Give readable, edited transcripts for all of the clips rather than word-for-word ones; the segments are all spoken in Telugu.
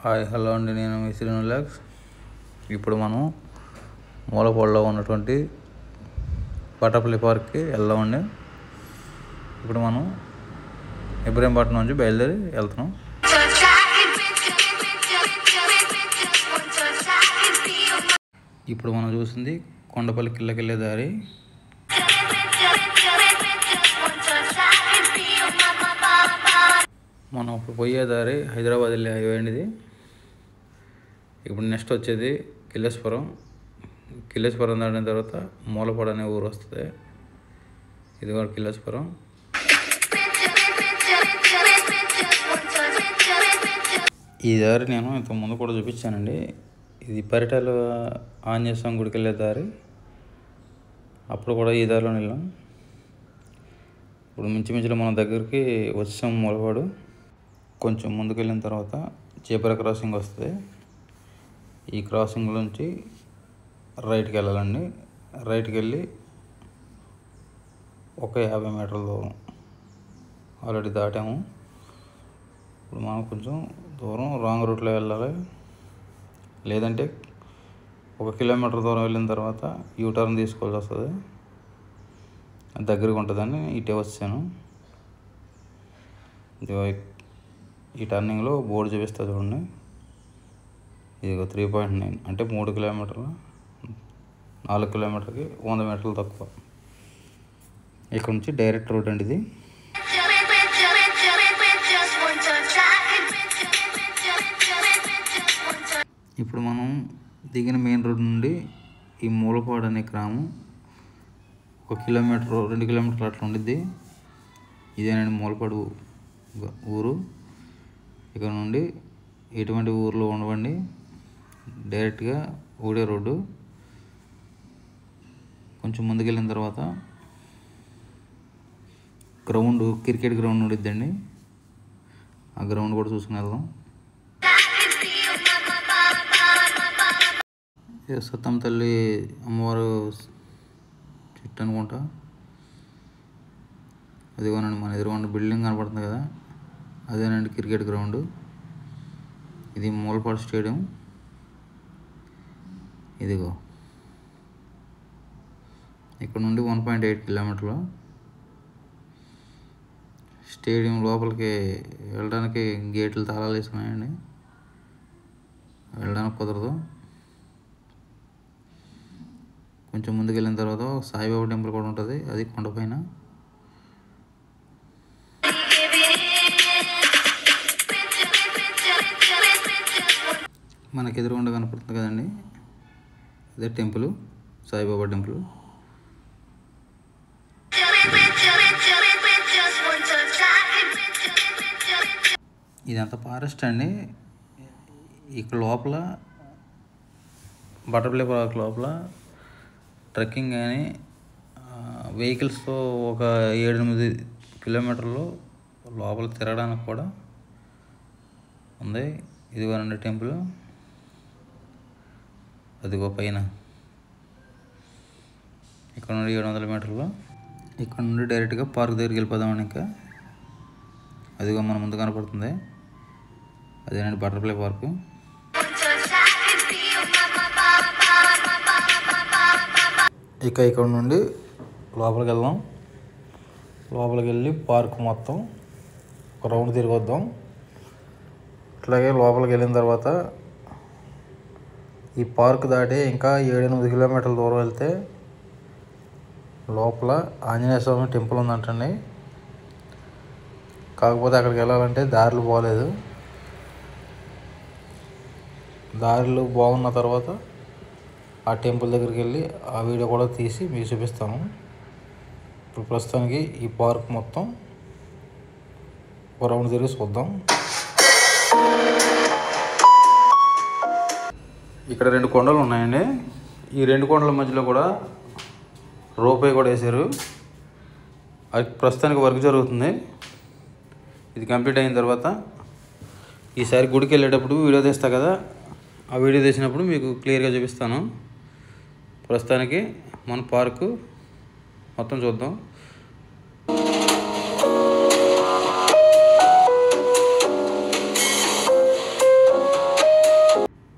హాయ్ హలో అండి, నేను మీ శ్రీనులాక్స్. ఇప్పుడు మనం మూలపాడులో ఉన్నటువంటి బటర్ఫ్లై పార్క్కి వెళ్దామండి. ఇప్పుడు మనం ఇబ్రహీంపట్నం నుంచి బయలుదేరి వెళ్తున్నాం. ఇప్పుడు మనం చూసింది కొండపల్లి కిల్లకి వెళ్ళే దారి. మనం ఇప్పుడు పోయే దారి హైదరాబాద్ వెళ్ళే హైవే అండి ఇది. ఇప్పుడు నెక్స్ట్ వచ్చేది కిల్లేశ్వరం. కిల్లేశ్వరం దాటిన తర్వాత మూలపాడు అనే ఊరు వస్తుంది. ఇది కూడా కిల్లేశ్వరం. ఈ దారి నేను ఇంతకుముందు కూడా చూపించానండి. ఇది పరిటాల ఆంజనేయ స్వామి గుడికి వెళ్ళే దారి. అప్పుడు కూడా ఈ దారిలో వెళ్ళాం. ఇప్పుడు మించుమించులో మన దగ్గరికి వచ్చాం మూలపాడు. కొంచెం ముందుకు వెళ్ళిన తర్వాత చేపర క్రాసింగ్ వస్తుంది. ఈ క్రాసింగ్ నుంచి రైట్కి వెళ్ళాలండి. రైట్కి వెళ్ళి ఒక 50 మీటర్ల దూరం ఆల్రెడీ దాటాము. ఇప్పుడు మనం కొంచెం దూరం రాంగ్ రూట్లో వెళ్ళాలి. లేదంటే 1 కిలోమీటర్ దూరం వెళ్ళిన తర్వాత యూటర్న్ తీసుకోవాల్సి వస్తుంది. దగ్గరగా ఉంటుందని ఇటే వచ్చాను. ఈ టర్నింగ్లో బోర్డు చూపిస్తా చూడండి. ఇది 3.9 అంటే 3 కిలోమీటర్లు, 4 కిలోమీటర్కి 100 మీటర్లు తక్కువ. ఇక్కడ నుంచి డైరెక్ట్ రూట్ అండి ఇది. ఇప్పుడు మనం దిగిన మెయిన్ రోడ్ నుండి ఈ మూలపాడు అనే గ్రామం 1 కిలోమీటర్ 2 కిలోమీటర్లు అట్లా ఉండిద్ది. ఇదేనండి మూలపాడు ఊరు. ఇక్కడ నుండి ఎటువంటి ఊర్లో ఉండవండి, డైరెక్ట్గా ఊడే రోడ్డు. కొంచెం ముందుకెళ్ళిన తర్వాత గ్రౌండ్, క్రికెట్ గ్రౌండ్ ఉండిద్దండి. ఆ గ్రౌండ్ కూడా చూసుకుని వెళ్దాం. సత్తమ్మ తల్లి అమ్మవారు చెట్టు అనుకుంటా. అదిగోనండి మన ఎదురుగుండా బిల్డింగ్ కనపడుతుంది కదా, అదేనండి క్రికెట్ గ్రౌండ్. ఇది మూలపాడు స్టేడియం. ఇదిగో ఇక్కడ నుండి 1.8 కిలోమీటర్లు. స్టేడియం లోపలికి వెళ్ళడానికి గేట్లు తాళాలు వేసుకున్నాయండి, వెళ్ళడానికి కుదరదు. కొంచెం ముందుకు వెళ్ళిన తర్వాత సాయిబాబా టెంపుల్ కూడా ఉంటుంది, అది కొండపైన. మనకి ఎదురుగుండా కనపడుతుంది కదండి, అదే టెంపుల్, సాయిబాబా టెంపుల్. ఇదంతా ఫారెస్ట్ అండి. ఇక్కడ లోపల బటర్ఫ్లై పార్క్ లోపల ట్రెక్కింగ్ కానీ వెహికల్స్తో ఒక 7-8 కిలోమీటర్లు లోపల తిరగడానికి కూడా ఉంది. ఇదిగోనండి టెంపుల్, అదిగో పైన. ఇక్కడ నుండి 700 మీటర్లు. ఇక్కడ నుండి డైరెక్ట్గా పార్క్ దగ్గరికి వెళ్ళిపోదామండి. ఇంకా అదిగో మన ముందు కనపడుతుంది, అదేనండి బటర్ఫ్లై పార్క్. ఇక ఇక్కడ నుండి లోపలికి వెళ్దాం. లోపలికి వెళ్ళి పార్క్ మొత్తం ఒక రౌండ్ తిరిగి వద్దాం. అట్లాగే లోపలికి వెళ్ళిన తర్వాత ఈ పార్క్ దాటి ఇంకా 7-8 కిలోమీటర్ల దూరం వెళ్తే లోపల ఆంజనేయ స్వామి టెంపుల్ ఉందంటండి. కాకపోతే అక్కడికి వెళ్ళాలంటే దారులు బాగలేదు. దారిలో బాగున్న తర్వాత ఆ టెంపుల్ దగ్గరికి వెళ్ళి ఆ వీడియో కూడా తీసి మీకు చూపిస్తాను. ఇప్పుడు ప్రస్తుతానికి ఈ పార్క్ మొత్తం ఒక రౌండ్ తిరిగి చూద్దాం. ఇక్కడ 2 కొండలు ఉన్నాయండి. ఈ 2 కొండల మధ్యలో కూడా రోపే కూడా వేశారు. అది ప్రస్తుతానికి వర్క్ జరుగుతుంది. ఇది కంప్లీట్ అయిన తర్వాత ఈసారి గుడికి వెళ్ళేటప్పుడు వీడియో తీస్తా కదా, ఆ వీడియో తీసినప్పుడు మీకు క్లియర్గా చూపిస్తాను. ప్రస్తుతానికి మన పార్కు మొత్తం చూద్దాం.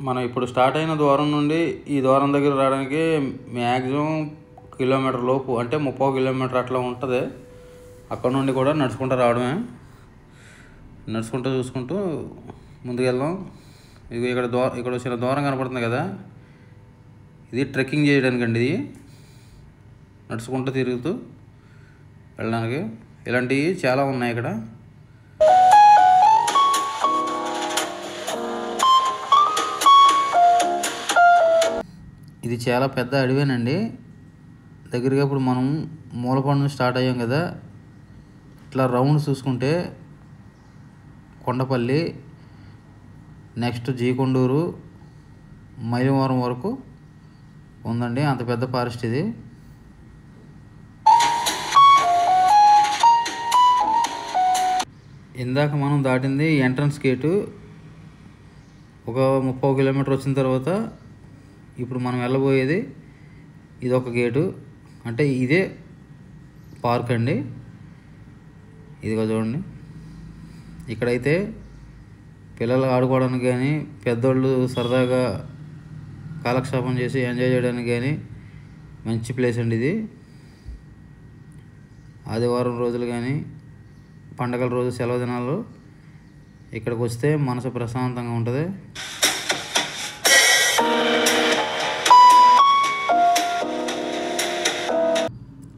మనం ఇప్పుడు స్టార్ట్ అయిన ద్వారం నుండి ఈ ద్వారం దగ్గర రావడానికి మ్యాక్సిమం కిలోమీటర్ లోపు, అంటే 30 కిలోమీటర్ అట్లా ఉంటుంది. అక్కడ నుండి కూడా నడుచుకుంటూ రావడమే, నడుచుకుంటూ చూసుకుంటూ ముందుకు వెళ్దాం. ఇది ఇక్కడ చిన్న ద్వారం కనపడుతుంది కదా, ఇది ట్రెక్కింగ్ చేయడానికి అండి. ఇది నడుచుకుంటూ తిరుగుతూ వెళ్ళడానికి. ఇలాంటివి చాలా ఉన్నాయి ఇక్కడ. ఇది చాలా పెద్ద అడవేనండి. దగ్గరగా ఇప్పుడు మనం మూలపాడు నుంచి స్టార్ట్ అయ్యాం కదా, ఇట్లా రౌండ్ చూసుకుంటే కొండపల్లి, నెక్స్ట్ జీకొండూరు, మైలవరం వరకు ఉందండి. అంత పెద్ద ఫారెస్ట్ ఇది. ఇందాక మనం దాటింది ఎంట్రన్స్ గేటు. ఒక 30 కిలోమీటర్ వచ్చిన తర్వాత ఇప్పుడు మనం వెళ్ళబోయేది ఇదొక గేటు, అంటే ఇదే పార్క్ అండి. ఇదిగో చూడండి, ఇక్కడైతే పిల్లలు ఆడుకోవడానికి కానీ, పెద్దోళ్ళు సరదాగా కాలక్షేపం చేసి ఎంజాయ్ చేయడానికి కానీ మంచి ప్లేస్ అండి ఇది. ఆదివారం రోజులు కానీ, పండగల రోజు, సెలవు దినాల్లో ఇక్కడికి వస్తే మనసు ప్రశాంతంగా ఉంటుంది.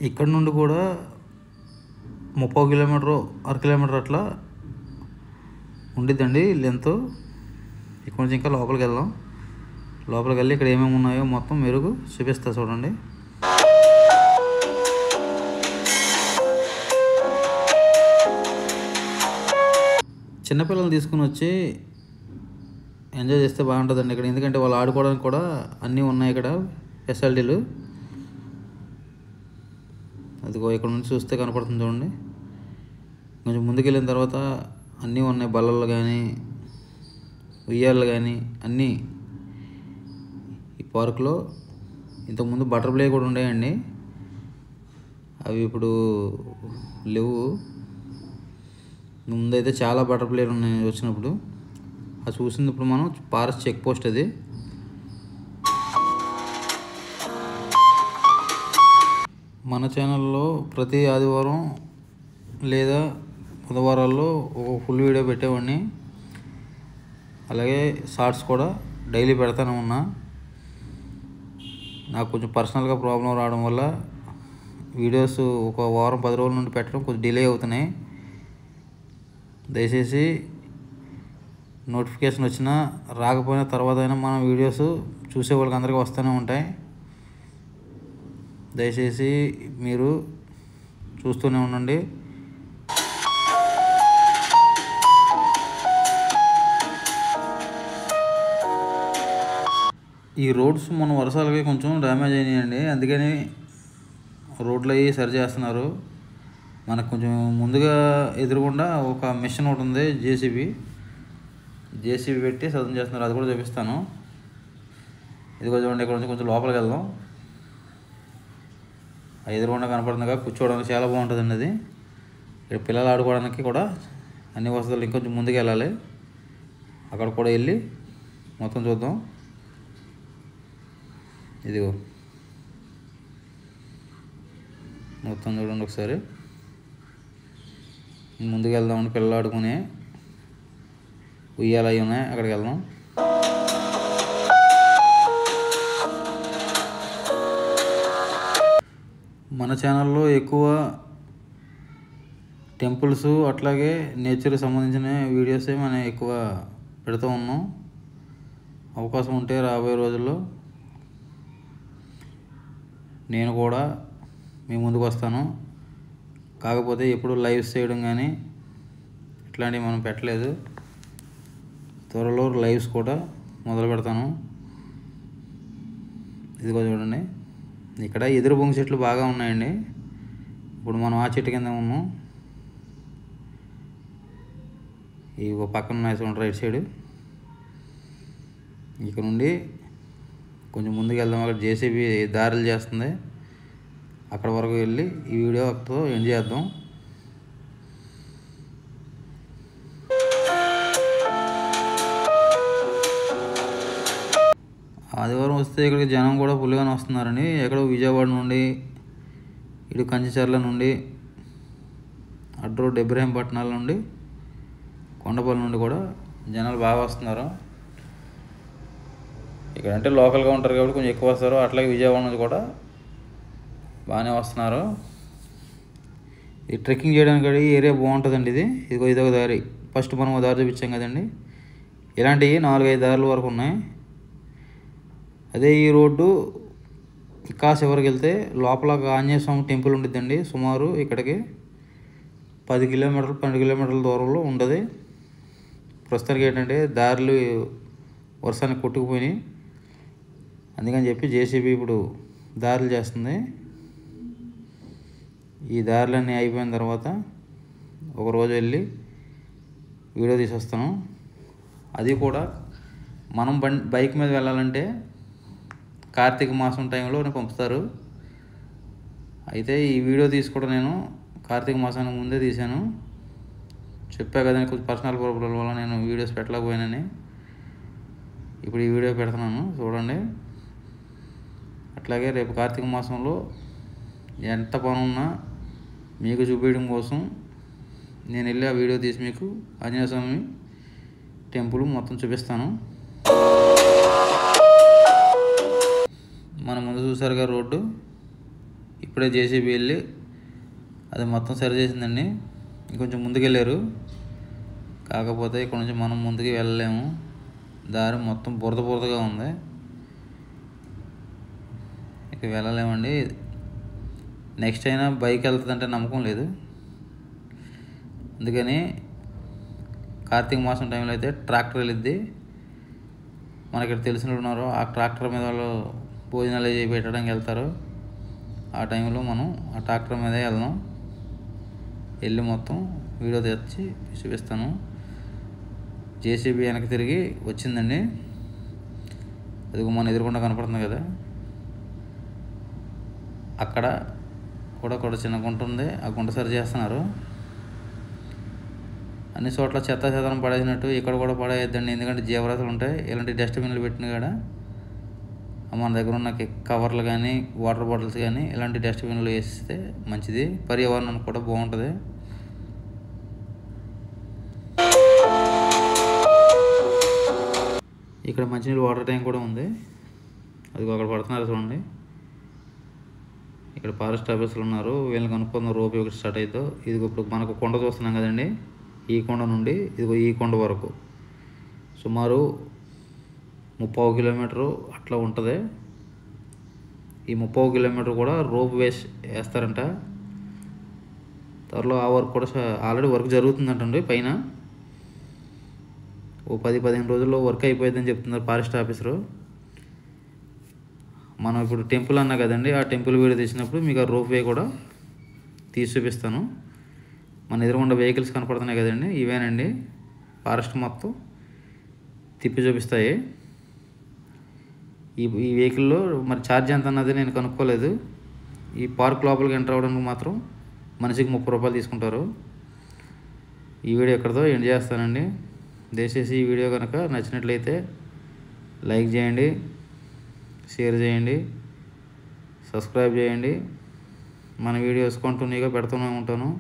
ఇక్కడ నుండి కూడా 30 కిలోమీటర్, 1/2 కిలోమీటర్ అట్లా ఉండిద్దండి లెంత్. ఇక్కడ నుంచి ఇంకా లోపలికి వెళ్దాం. లోపలికి వెళ్ళి ఇక్కడ ఏమేమి ఉన్నాయో మొత్తం మెరుగు చూపిస్తా చూడండి. చిన్నపిల్లలు తీసుకుని వచ్చి ఎంజాయ్ చేస్తే బాగుంటుందండి ఇక్కడ. ఎందుకంటే వాళ్ళు ఆడుకోవడానికి కూడా అన్నీ ఉన్నాయి ఇక్కడ ఫెసిలిటీలు. అదిగో ఇక్కడ నుంచి చూస్తే కనపడుతుంది చూడండి. కొంచెం ముందుకు వెళ్ళిన తర్వాత అన్నీ ఉన్నాయి, బల్లలు కానీ, ఉయ్యాలు కానీ అన్నీ ఈ పార్కులో. ఇంతకుముందు బటర్ఫ్లై కూడా ఉండేయండి, అవి ఇప్పుడు లేవు. ముందైతే చాలా బటర్ఫ్లైలు ఉన్నాయి వచ్చినప్పుడు. అది చూసింది ఇప్పుడు మనం ఫారెస్ట్ చెక్ పోస్ట్. అది మన ఛానల్లో ప్రతి ఆదివారం లేదా బుధవారాల్లో ఒక ఫుల్ వీడియో పెట్టేవాడిని. అలాగే షార్ట్స్ కూడా డైలీ పెడతానే ఉన్నా. నాకు కొంచెం పర్సనల్గా ప్రాబ్లం రావడం వల్ల వీడియోస్ ఒక వారం 10 రోజుల నుండి పెట్టడం కొంచెం డిలే అవుతున్నాయి. దయచేసి నోటిఫికేషన్ వచ్చినా రాకపోయినా తర్వాత అయినా మన వీడియోస్ చూసే వాళ్ళకి అందరికీ వస్తూనే ఉంటాయి. దయచేసి మీరు చూస్తూనే ఉండండి. ఈ రోడ్స్ మన వర్షాలకి కొంచెం డ్యామేజ్ అయినాయండి, అందుకని రోడ్లు అవి సరి చేస్తున్నారు. మనకు కొంచెం ముందుగా ఎదురుగుండా ఒక మిషన్ ఒకటి ఉంది, జేసీబీ పెట్టి సదును చేస్తున్నారు. అది కూడా చూపిస్తాను. ఇదిగో చూడండి, ఇక్కడ నుంచి కొంచెం లోపలికి వెళ్దాం. ఎదురుగుండా కనపడుతుందిగా, కూర్చోవడానికి చాలా బాగుంటుందండి అది. ఇక్కడ పిల్లలు ఆడుకోవడానికి కూడా అన్ని వసతులు. ఇంకొంచెం ముందుకు వెళ్ళాలి, అక్కడ కూడా వెళ్ళి మొత్తం చూద్దాం. ఇదిగో మొత్తం చూడండి ఒకసారి. ముందుకు వెళ్దామండి, పిల్లలు ఆడుకునే ఉయ్యాలు అవి ఉన్నాయి, అక్కడికి వెళ్దాం. మన ఛానల్లో ఎక్కువ టెంపుల్స్ అట్లాగే నేచర్కి సంబంధించిన వీడియోసే మనం ఎక్కువ పెడుతూ ఉన్నాం. అవకాశం ఉంటే రాబోయే రోజుల్లో నేను కూడా మీ ముందుకు వస్తాను. కాకపోతే ఎప్పుడు లైవ్స్ చేయడం కానీ ఇట్లాంటివి మనం పెట్టలేదు. త్వరలో లైవ్స్ కూడా మొదలు పెడతాను. ఇదిగో చూడండి, ఇక్కడ ఎదురు బొంగు చెట్లు బాగా ఉన్నాయండి. ఇప్పుడు మనం ఆ చెట్టు కింద ఉన్నాం. ఇవి పక్కన ఉన్నాయి చూడండి, రైట్ సైడ్. ఇక్కడ నుండి కొంచెం ముందుకు వెళ్దాం. అక్కడ జేసీబీ దారులు చేస్తుంది, అక్కడ వరకు వెళ్ళి ఈ వీడియోతో ఎండ్ చేద్దాం. ఆదివారం వస్తే ఇక్కడికి జనం కూడా ఫుల్గానే వస్తున్నారని, ఎక్కడో విజయవాడ నుండి, ఇటు కంచిచర్ల నుండి, అటు రోడ్ ఇబ్రహీంపట్నాల నుండి, కొండపల్లి నుండి కూడా జనాలు బాగా వస్తున్నారు. ఇక్కడ అంటే లోకల్గా ఉంటారు కాబట్టి కొంచెం ఎక్కువ వస్తారు. అట్లాగే విజయవాడ నుంచి కూడా బాగానే వస్తున్నారు. ఈ ట్రెక్కింగ్ చేయడానికి ఈ ఏరియా బాగుంటుందండి. ఇదొక దారి. ఫస్ట్ మనం దారి చూపించాం కదండి, ఇలాంటివి 4-5 దారుల వరకు ఉన్నాయి. అదే ఈ రోడ్డు కాస్త ఎవరికి వెళ్తే లోపల ఆంజనేయ స్వామి టెంపుల్ ఉంటుందండి. సుమారు ఇక్కడికి 10 కిలోమీటర్లు 12 కిలోమీటర్ల దూరంలో ఉంటుంది. ప్రస్తుతానికి ఏంటంటే దారులు వర్షానికి కొట్టుకుపోయినాయి, అందుకని చెప్పి జేసీబీ ఇప్పుడు దారులు చేస్తుంది. ఈ దారులన్నీ అయిపోయిన తర్వాత ఒకరోజు వెళ్ళి వీడియో తీసి వస్తాను. అది కూడా మనం బైక్ మీద వెళ్ళాలంటే కార్తీక మాసం టైంలో పంపుతారు. అయితే ఈ వీడియో తీసుకోవడం నేను కార్తీక మాసానికి ముందే తీశాను. చెప్పా కదండి, కొంచెం పర్సనల్ ప్రాబ్లం వల్ల నేను వీడియోస్ పెట్టలేకపోయానని. ఇప్పుడు ఈ వీడియో పెడుతున్నాను, చూడండి. అట్లాగే రేపు కార్తీక మాసంలో ఎంత పని ఉన్నా మీకు చూపించడం కోసం నేను వెళ్ళి ఆ వీడియో తీసి మీకు ఆంజనేయ స్వామి టెంపుల్ మొత్తం చూపిస్తాను. మన ముందు చూసారుగా రోడ్డు, ఇప్పుడే జేసీబీ వెళ్ళి అది మొత్తం సరి చేసిందండి. ఇంకొంచెం ముందుకు వెళ్ళారు, కాకపోతే ఇక్కడ నుంచి మనం ముందుకు వెళ్ళలేము. దారి మొత్తం బురదగా ఉంది, ఇక వెళ్ళలేమండి. నెక్స్ట్ అయినా బైక్ వెళ్తుందంటే నమ్మకం లేదు. అందుకని కార్తీక మాసం టైంలో అయితే ట్రాక్టర్ వెళ్ళిద్ది. మనకి ఇక్కడ తెలిసిన ఉన్నారు, ఆ ట్రాక్టర్ మీద వాళ్ళు భోజనాలు పెట్టడానికి వెళ్తారు. ఆ టైంలో మనం ఆ ట్రాక్టర్ మీదే వెళ్దాం. వెళ్ళి మొత్తం వీడియో తెచ్చి చూపిస్తాను. జేసీబీ వెనక్కి తిరిగి వచ్చిందండి. అది మన ఎదురుకుండా కనపడుతుంది కదా, అక్కడ కూడా చిన్న గుంట ఉంది. ఆ గుంట సరి చేస్తున్నారు. అన్ని చోట్ల చెత్త చెదరం పడేసినట్టు ఇక్కడ కూడా పడేయద్దండి, ఎందుకంటే జీవరాశులు ఉంటాయి. ఇలాంటి డస్ట్బిన్లు పెట్టిన కాడ మన దగ్గర ఉన్న కవర్లు కానీ వాటర్ బాటిల్స్ కానీ ఇలాంటి డస్ట్బిన్లు వేస్తే మంచిది, పర్యావరణం కూడా బాగుంటుంది. ఇక్కడ మంచినీళ్ళు వాటర్ ట్యాంక్ కూడా ఉంది, అది అక్కడ పడుతున్నారు చూడండి. ఇక్కడ ఫారెస్ట్ ఆఫీసర్లు ఉన్నారు, వీళ్ళని కనుక్కుందాం. రోప్ ఒకటి స్టార్ట్ అవుతుందో, ఇది ఇప్పుడు మనకు కొండ చూస్తున్నాం కదండి, ఈ కొండ నుండి ఇదిగో ఈ కొండ వరకు సుమారు 30 కిలోమీటరు అట్లా ఉంటుంది. ఈ 30 కిలోమీటర్ కూడా రోప్ వేస్తారంట. త్వరలో ఆ వర్క్ కూడా ఆల్రెడీ వర్క్ జరుగుతుందంటండి. పైన ఓ 10-15 రోజుల్లో వర్క్ అయిపోయిందని చెప్తున్నారు ఫారెస్ట్ ఆఫీసరు. మనం ఇప్పుడు టెంపుల్ అన్నా కదండి, ఆ టెంపుల్ వీడియో తీసినప్పుడు మీకు ఆ రోప్ వే కూడా తీసి చూపిస్తాను. మన ఎదురుగుండా వెహికల్స్ కనపడుతున్నాయి కదండి, ఇవేనండి ఫారెస్ట్ మొత్తం తిప్పి చూపిస్తాయి. ఈ వెహికల్లో మరి ఛార్జ్ ఎంత అన్నది నేను కనుక్కోలేదు. ఈ పార్క్ లోపలికి ఎంటర్ అవ్వడానికి మాత్రం మనిషికి 30 రూపాయలు తీసుకుంటారు. ఈ వీడియో ఎక్కడితో ఎండ్ చేస్తానండి. దయచేసి ఈ వీడియో కనుక నచ్చినట్లయితే లైక్ చేయండి, షేర్ చేయండి, సబ్స్క్రైబ్ చేయండి. మన వీడియోస్ కంటిన్యూగా పెడుతూనే ఉంటాను.